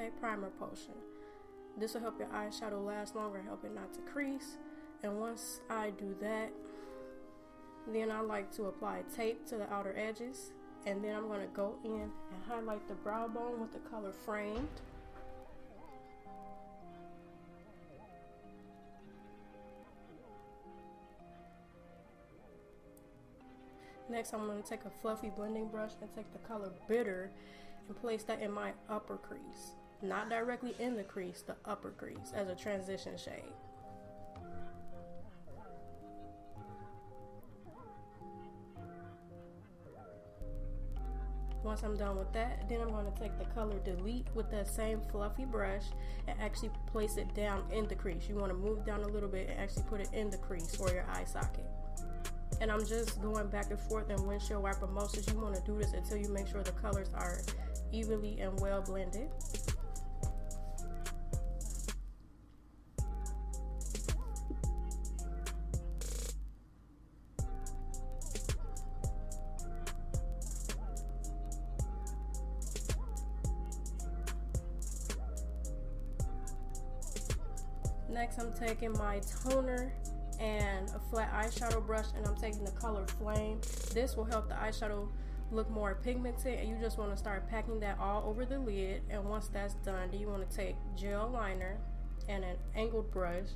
Decay Primer Potion. This will help your eyeshadow last longer, help it not to crease. And once I do that, then I like to apply tape to the outer edges. And then I'm going to go in and highlight the brow bone with the color Framed. Next, I'm going to take a fluffy blending brush and take the color Bitter and place that in my upper crease. Not directly in the crease, the upper crease as a transition shade. Once I'm done with that, then I'm going to take the color Delete with that same fluffy brush and actually place it down in the crease. You want to move down a little bit and actually put it in the crease or your eye socket. And I'm just going back and forth in windshield wiper motions. You want to do this until you make sure the colors are evenly and well blended. Next, I'm taking my toner and a flat eyeshadow brush, and I'm taking the color Flame. This will help the eyeshadow look more pigmented, and you just want to start packing that all over the lid. And once that's done, then you want to take gel liner and an angled brush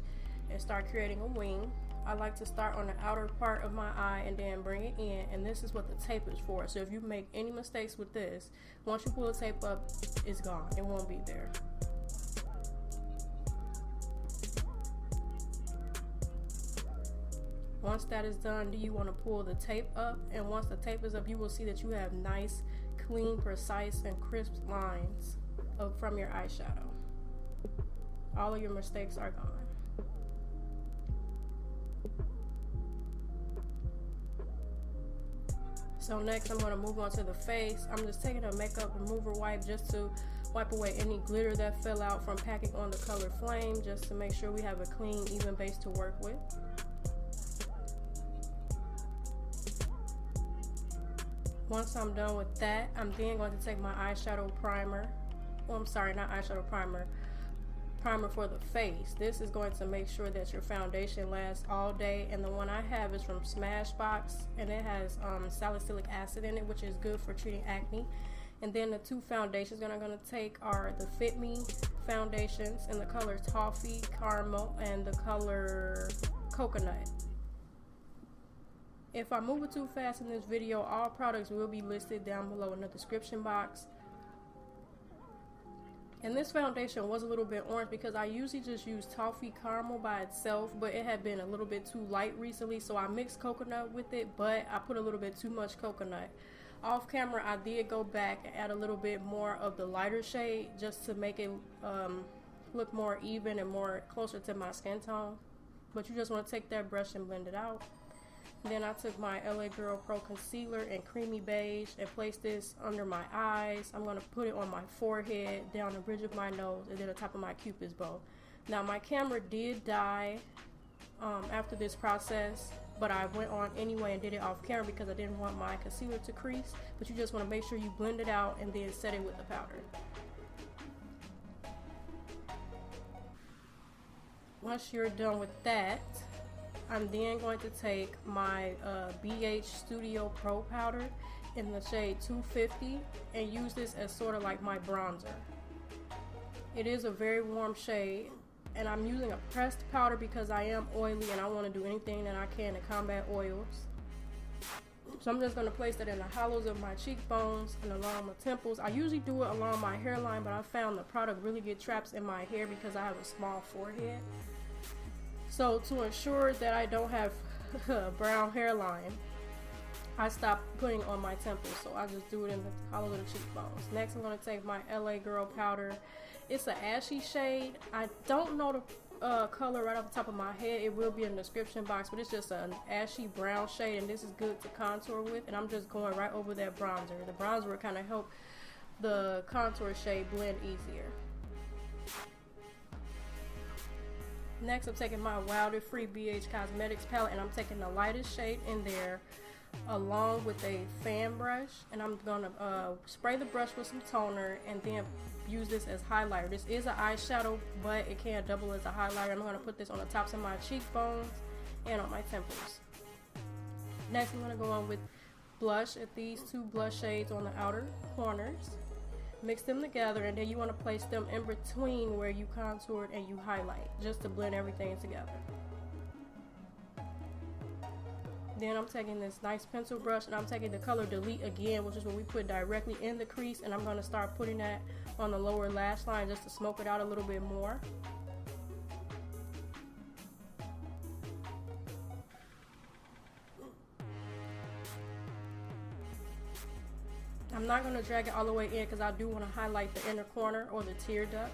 and start creating a wing. I like to start on the outer part of my eye and then bring it in, and this is what the tape is for. So if you make any mistakes with this, once you pull the tape up, it's gone. It won't be there. Once that is done, you want to pull the tape up, and once the tape is up, you will see that you have nice, clean, precise, and crisp lines from your eyeshadow. All of your mistakes are gone. So next, I'm going to move on to the face. I'm just taking a makeup remover wipe just to wipe away any glitter that fell out from packing on the color Flame, just to make sure we have a clean, even base to work with. Once I'm done with that, I'm then going to take my eyeshadow primer. Oh, I'm sorry, not eyeshadow primer. Primer for the face. This is going to make sure that your foundation lasts all day. And the one I have is from Smashbox, and it has salicylic acid in it, which is good for treating acne. And then the two foundations that I'm going to take are the Fit Me foundations in the color Toffee Caramel and the color Coconut. If I move it too fast in this video, all products will be listed down below in the description box. And this foundation was a little bit orange because I usually just use Toffee Caramel by itself, but it had been a little bit too light recently, so I mixed coconut with it, but I put a little bit too much coconut. Off camera, I did go back and add a little bit more of the lighter shade just to make it look more even and more closer to my skin tone. But you just want to take that brush and blend it out. Then I took my LA Girl Pro Concealer in Creamy Beige and placed this under my eyes. I'm going to put it on my forehead, down the bridge of my nose, and then the top of my Cupid's bow. Now my camera did die after this process, but I went on anyway and did it off camera because I didn't want my concealer to crease. But you just want to make sure you blend it out and then set it with the powder. Once you're done with that, I'm then going to take my BH Studio Pro powder in the shade 250 and use this as sort of like my bronzer. It is a very warm shade, and I'm using a pressed powder because I am oily and I want to do anything that I can to combat oils. So I'm just going to place that in the hollows of my cheekbones and along my temples. I usually do it along my hairline, but I found the product really get trapped in my hair because I have a small forehead. So to ensure that I don't have a brown hairline, I stopped putting on my temples, so I just do it in the hollow of the cheekbones. Next, I'm going to take my LA Girl powder. It's an ashy shade. I don't know the color right off the top of my head. It will be in the description box, but it's just an ashy brown shade, and this is good to contour with. And I'm just going right over that bronzer. The bronzer will kind of help the contour shade blend easier. Next, I'm taking my Wilder Free BH Cosmetics palette, and I'm taking the lightest shade in there, along with a fan brush, and I'm gonna spray the brush with some toner and then use this as highlighter. This is an eyeshadow, but it can double as a highlighter. I'm gonna put this on the tops of my cheekbones and on my temples. Next, I'm gonna go on with blush at these two blush shades on the outer corners. Mix them together, and then you want to place them in between where you contoured and you highlight, just to blend everything together. Then I'm taking this nice pencil brush and I'm taking the color Delete again, which is what we put directly in the crease, and I'm going to start putting that on the lower lash line just to smoke it out a little bit more. I'm not going to drag it all the way in because I do want to highlight the inner corner or the tear duct.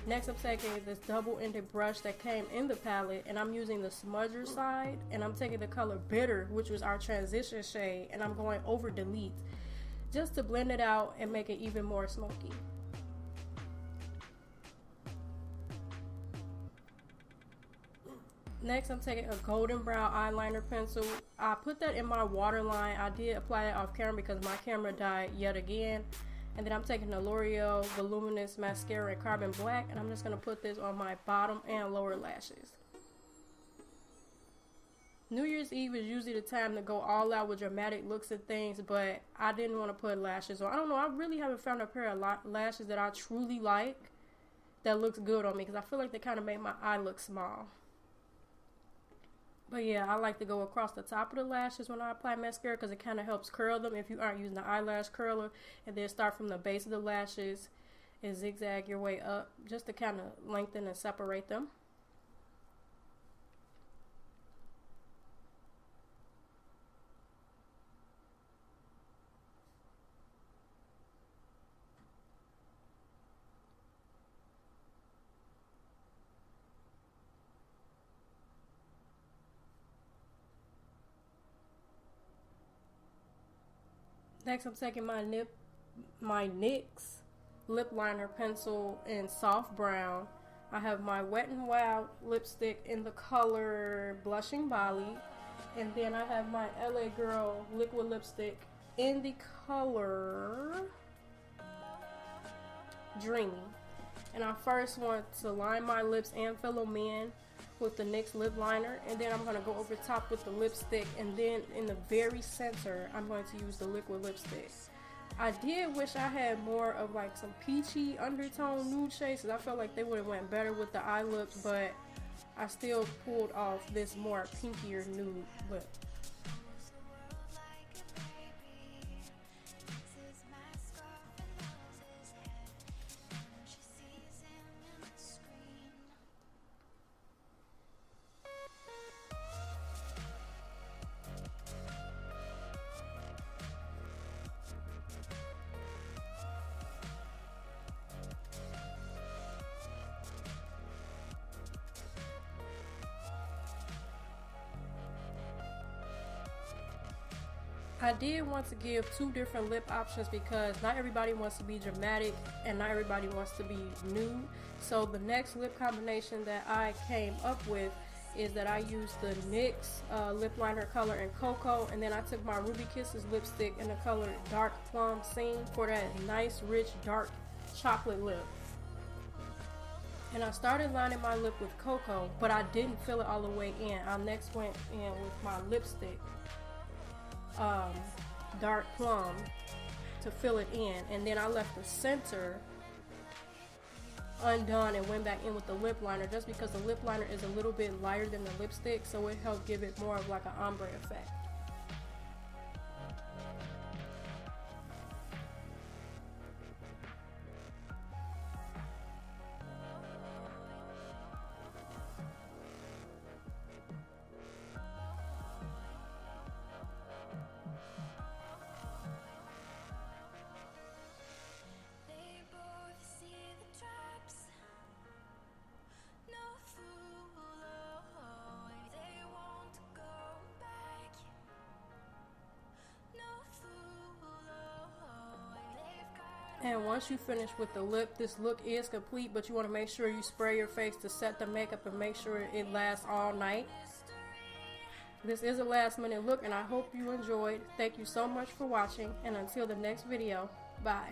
Next, I'm taking this double-ended brush that came in the palette, and I'm using the smudger side, and I'm taking the color Bitter, which was our transition shade, and I'm going over Delete just to blend it out and make it even more smoky. Next, I'm taking a golden brown eyeliner pencil. I put that in my waterline. I did apply it off camera because my camera died yet again. And then I'm taking the L'Oreal Voluminous Mascara in Carbon Black, and I'm just going to put this on my bottom and lower lashes. New Year's Eve is usually the time to go all out with dramatic looks and things, but I didn't want to put lashes on. I don't know, I really haven't found a pair of lashes that I truly like that looks good on me, because I feel like they kind of make my eye look small. But yeah, I like to go across the top of the lashes when I apply mascara because it kind of helps curl them if you aren't using the eyelash curler, and then start from the base of the lashes and zigzag your way up just to kind of lengthen and separate them. Next, I'm taking my NYX lip liner pencil in soft brown. I have my Wet n Wild lipstick in the color Blushing Bali, and then I have my LA Girl liquid lipstick in the color Dreamy. And I first want to line my lips and fill them in with the NYX lip liner, and then I'm going to go over top with the lipstick, and then in the very center I'm going to use the liquid lipstick. I did wish I had more of like some peachy undertone nude shades, because I felt like they would have went better with the eye look, but I still pulled off this more pinkier nude lip. I did want to give two different lip options because not everybody wants to be dramatic and not everybody wants to be nude. So the next lip combination that I came up with is that I used the NYX lip liner color in Cocoa, and then I took my Ruby Kisses lipstick in the color Dark Plum Scene for that nice rich dark chocolate lip. And I started lining my lip with Cocoa, but I didn't fill it all the way in. I next went in with my lipstick Dark Plum to fill it in, and then I left the center undone and went back in with the lip liner just because the lip liner is a little bit lighter than the lipstick, so it helped give it more of like an ombre effect. And once you finish with the lip, this look is complete, but you want to make sure you spray your face to set the makeup and make sure it lasts all night. This is a last minute look and I hope you enjoyed. Thank you so much for watching, and until the next video, bye.